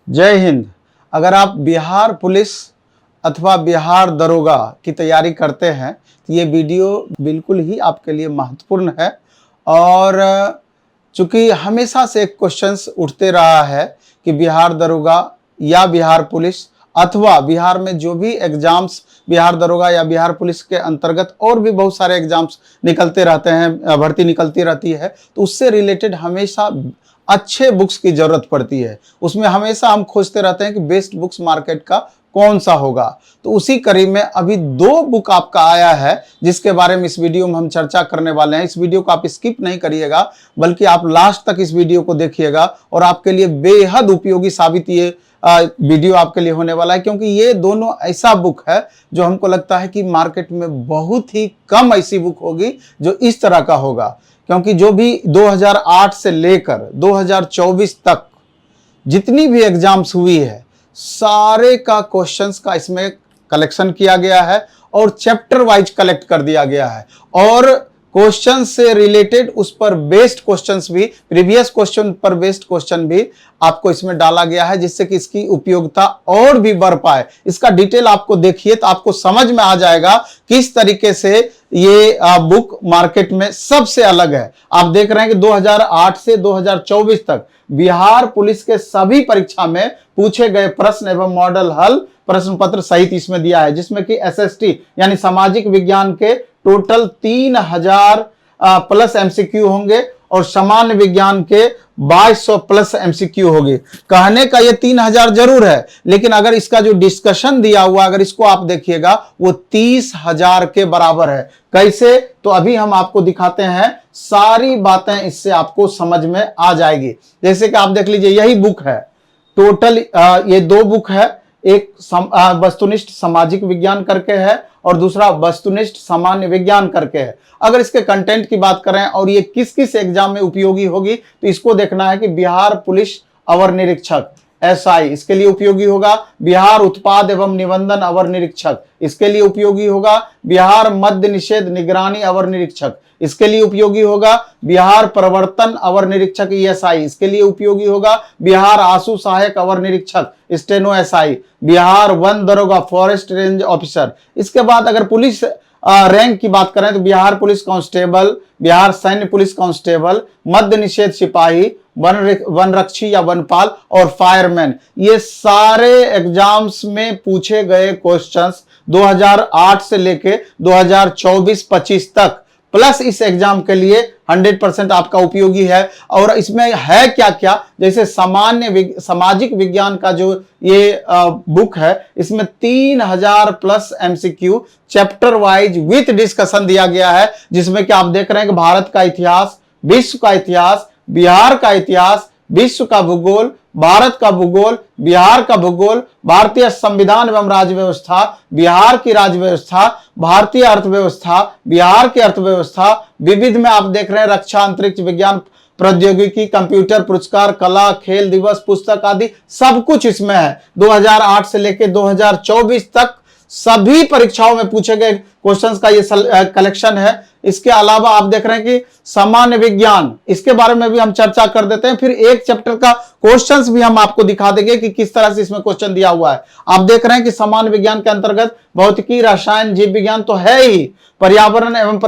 जय हिंद। अगर आप बिहार पुलिस अथवा बिहार दरोगा की तैयारी करते हैं तो ये वीडियो बिल्कुल ही आपके लिए महत्वपूर्ण है। और चूंकि हमेशा से एक क्वेश्चंस उठते रहा है कि बिहार दरोगा या बिहार पुलिस अथवा बिहार में जो भी एग्जाम्स बिहार दरोगा या बिहार पुलिस के अंतर्गत और भी बहुत सारे एग्जाम्स निकलते रहते हैं, भर्ती निकलती रहती है, तो उससे रिलेटेड हमेशा अच्छे बुक्स की जरूरत पड़ती है। उसमें हमेशा हम खोजते रहते हैं कि बेस्ट बुक्स मार्केट का कौन सा होगा। तो उसी कड़ी में अभी 2 बुक आपका आया है जिसके बारे में इस वीडियो में हम चर्चा करने वाले हैं। इस वीडियो को आप स्किप नहीं करिएगा बल्कि आप लास्ट तक इस वीडियो को देखिएगा और आपके लिए बेहद उपयोगी साबित ये वीडियो आपके लिए होने वाला है, क्योंकि ये दोनों ऐसा बुक है जो हमको लगता है कि मार्केट में बहुत ही कम ऐसी बुक होगी जो इस तरह का होगा। क्योंकि जो भी 2008 से लेकर 2024 तक जितनी भी एग्जाम्स हुई है सारे का क्वेश्चंस का इसमें कलेक्शन किया गया है और चैप्टर वाइज कलेक्ट कर दिया गया है और क्वेश्चन से रिलेटेड उस पर बेस्ड क्वेश्चंस भी, प्रीवियस क्वेश्चन पर बेस्ड क्वेश्चन भी आपको इसमें डाला गया है, जिससे कि इसकी उपयोगिता और भी बढ़ पाए। इसका डिटेल आपको देखिए तो आपको समझ में आ जाएगा किस तरीके से ये बुक मार्केट में सबसे अलग है। आप देख रहे हैं कि 2008 से 2024 तक बिहार पुलिस के सभी परीक्षा में पूछे गए प्रश्न एवं मॉडल हल प्रश्न पत्र सहित इसमें दिया है, जिसमें कि एसएसटी यानी सामाजिक विज्ञान के टोटल 3000 प्लस एमसीक्यू होंगे और सामान्य विज्ञान के 2200 प्लस एमसीक्यू होगी। कहने का ये 3000 जरूर है, लेकिन अगर इसका जो डिस्कशन दिया हुआ अगर इसको आप देखिएगा वो 30,000 के बराबर है। कैसे? तो अभी हम आपको दिखाते हैं, सारी बातें इससे आपको समझ में आ जाएगी। जैसे कि आप देख लीजिए, यही बुक है टोटल, ये 2 बुक है, एक वस्तुनिष्ठ सामाजिक विज्ञान करके है और दूसरा वस्तुनिष्ठ सामान्य विज्ञान करके है। अगर इसके कंटेंट की बात करें और ये किस किस एग्जाम में उपयोगी होगी तो इसको देखना है कि बिहार पुलिस अवर निरीक्षक एसआई इसके लिए उपयोगी होगा, बिहार उत्पाद एवं निबंधन अवर निरीक्षक इसके लिए उपयोगी होगा, बिहार मद्य निषेध निगरानी अवर निरीक्षक इसके लिए उपयोगी होगा, बिहार प्रवर्तन अवर निरीक्षक ईएसआई इसके लिए उपयोगी होगा, बिहार आशु सहायक अवर निरीक्षक स्टेनो एसआई, बिहार वन दरोगा फॉरेस्ट रेंज ऑफिसर। इसके बाद अगर पुलिस रैंक की बात करें तो बिहार पुलिस कांस्टेबल, बिहार सैन्य पुलिस कांस्टेबल, मद्य निषेध सिपाही, वनरक्षी या वनपाल और फायरमैन। ये सारे एग्जाम्स में पूछे गए क्वेश्चंस 2008 से लेके 2024-25 तक प्लस इस एग्जाम के लिए 100% आपका उपयोगी है। और इसमें है क्या क्या, जैसे सामाजिक विज्ञान का जो ये बुक है इसमें 3000 plus MCQ chapter wise with discussion दिया गया है, जिसमें कि आप देख रहे हैं कि भारत का इतिहास, विश्व का इतिहास, बिहार का इतिहास, विश्व का भूगोल, भारत का भूगोल, बिहार का भूगोल, भारतीय संविधान एवं राज्य व्यवस्था, बिहार की राज्य व्यवस्था, भारतीय अर्थव्यवस्था, बिहार की अर्थव्यवस्था, विविध में आप देख रहे हैं रक्षा अंतरिक्ष विज्ञान प्रौद्योगिकी, कंप्यूटर, पुरस्कार, कला, खेल दिवस, पुस्तक आदि सब कुछ इसमें है। 2008 से लेकर 2024 तक सभी परीक्षाओं में पूछे गए क्वेश्चंस का ये कलेक्शन है। इसके अलावा आप देख रहे हैं कि सामान्य विज्ञान, इसके बारे में भी हम चर्चा कर देते हैं, फिर एक चैप्टर का क्वेश्चंस भी हम आपको दिखा देंगे कि किस तरह से इसमें क्वेश्चन दिया हुआ है। आप देख रहे हैं कि सामान्य विज्ञान के अंतर्गत भौतिकी, रसायन, जीव विज्ञान तो है ही, पर्यावरण एवं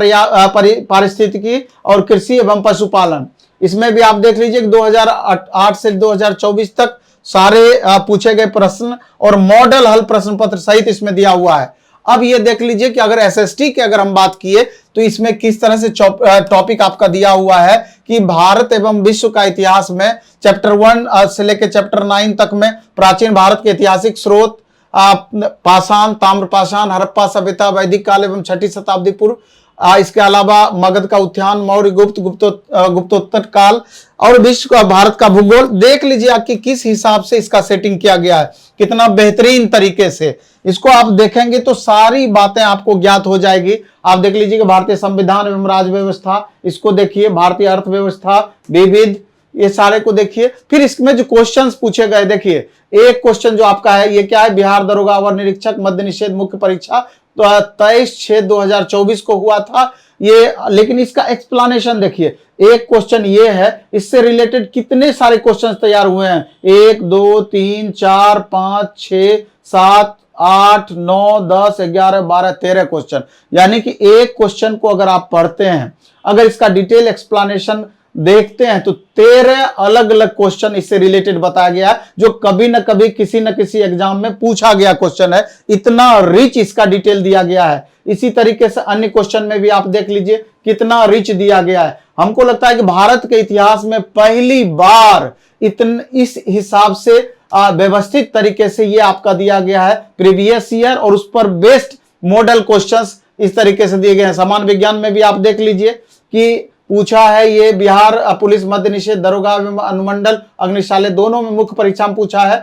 पारिस्थितिकी और कृषि एवं पशुपालन, इसमें भी आप देख लीजिए 2008 से 2024 तक सारे पूछे गए प्रश्न और मॉडल हल प्रश्न पत्र सहित इसमें दिया हुआ है। अब ये देख लीजिए कि अगर एसएसटी की अगर हम बात किए तो इसमें किस तरह से टॉपिक आपका दिया हुआ है कि भारत एवं विश्व का इतिहास में चैप्टर 1 से लेकर चैप्टर 9 तक में प्राचीन भारत के ऐतिहासिक स्रोत, पाषाण, ताम्रपाषाण, हड़प्पा सभ्यता, वैदिक काल एवं 6ठी शताब्दी पूर्व, इसके अलावा मगध का उत्थान, मौर्य, गुप्तोत्तर काल और विश्व का भारत का भूगोल। देख लीजिए कि किस हिसाब से इसका सेटिंग किया गया है, कितना बेहतरीन तरीके से इसको आप देखेंगे तो सारी बातें आपको ज्ञात हो जाएगी। आप देख लीजिए कि भारतीय संविधान एवं राज्य व्यवस्था, इसको देखिए, भारतीय अर्थव्यवस्था, विविध, ये सारे को देखिए। फिर इसमें जो क्वेश्चंस पूछे गए, देखिए एक क्वेश्चन जो आपका है ये क्या है, बिहार दरोगा अवर निरीक्षक मद्य निषेध मुख्य परीक्षा तो 23/6/2024 को हुआ था ये, लेकिन इसका एक्सप्लेनेशन देखिए, एक क्वेश्चन ये है, इससे रिलेटेड कितने सारे क्वेश्चन तैयार हुए हैं, 1 2 3 4 5 6 7 8 9 10 11 12 13 क्वेश्चन। यानी कि एक क्वेश्चन को अगर आप पढ़ते हैं, अगर इसका डिटेल एक्सप्लेनेशन देखते हैं तो 13 अलग अलग क्वेश्चन इससे रिलेटेड बताया गया है, जो कभी ना कभी किसी न किसी एग्जाम में पूछा गया क्वेश्चन है। इतना रिच इसका डिटेल दिया गया है। इसी तरीके से अन्य क्वेश्चन में भी आप देख लीजिए कितना रिच दिया गया है। हमको लगता है कि भारत के इतिहास में पहली बार इस हिसाब से व्यवस्थित तरीके से ये आपका दिया गया है प्रीवियस ईयर, और उस पर बेस्ड मॉडल क्वेश्चंस इस तरीके से दिए गए हैं। समान विज्ञान में भी आप देख लीजिए कि पूछा है ये बिहार पुलिस मद्य निषेध दरोगा अनुमंडल अग्निशाले दोनों में मुख्य परीक्षा में पूछा है।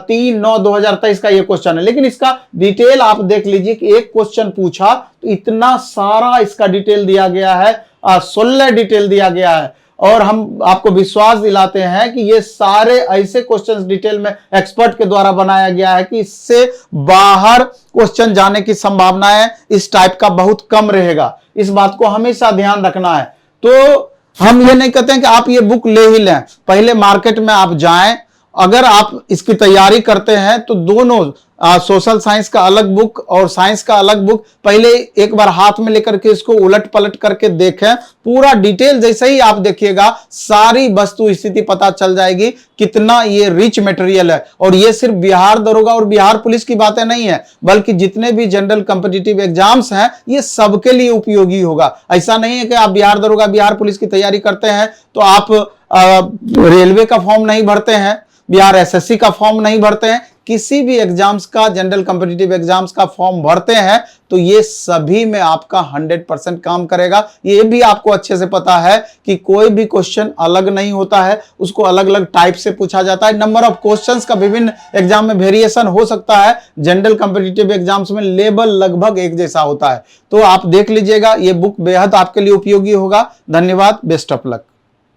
3/9/2023 का ये क्वेश्चन है, लेकिन इसका डिटेल आप देख लीजिए कि एक क्वेश्चन पूछा तो इतना सारा इसका डिटेल दिया गया है, 16 डिटेल दिया गया है। और हम आपको विश्वास दिलाते हैं कि ये सारे ऐसे क्वेश्चंस डिटेल में एक्सपर्ट के द्वारा बनाया गया है कि इससे बाहर क्वेश्चन जाने की संभावनाएं इस टाइप का बहुत कम रहेगा। इस बात को हमेशा ध्यान रखना है। तो हम ये नहीं कहते हैं कि आप ये बुक ले ही लें, पहले मार्केट में आप जाएं। अगर आप इसकी तैयारी करते हैं तो दोनों सोशल साइंस का अलग बुक और साइंस का अलग बुक पहले एक बार हाथ में लेकर के इसको उलट पलट करके देखें। पूरा डिटेल जैसे ही आप देखिएगा सारी वस्तु स्थिति पता चल जाएगी कितना ये रिच मटेरियल है। और ये सिर्फ बिहार दरोगा और बिहार पुलिस की बातें नहीं है, बल्कि जितने भी जनरल कॉम्पिटिटिव एग्जाम्स हैं ये सबके लिए उपयोगी होगा। ऐसा नहीं है कि आप बिहार दरोगा बिहार पुलिस की तैयारी करते हैं तो आप रेलवे का फॉर्म नहीं भरते हैं, बिहार एसएससी का फॉर्म नहीं भरते हैं, किसी भी एग्जाम्स का जनरल कॉम्पिटिटिव एग्जाम्स का फॉर्म भरते हैं तो ये सभी में आपका 100% काम करेगा। ये भी आपको अच्छे से पता है कि कोई भी क्वेश्चन अलग नहीं होता है, उसको अलग अलग टाइप से पूछा जाता है। नंबर ऑफ क्वेश्चंस का विभिन्न एग्जाम में वेरिएशन हो सकता है, जनरल कॉम्पिटिटिव एग्जाम्स में लेवल लगभग एक जैसा होता है। तो आप देख लीजिएगा, ये बुक बेहद आपके लिए उपयोगी होगा। धन्यवाद, बेस्ट ऑफ लक।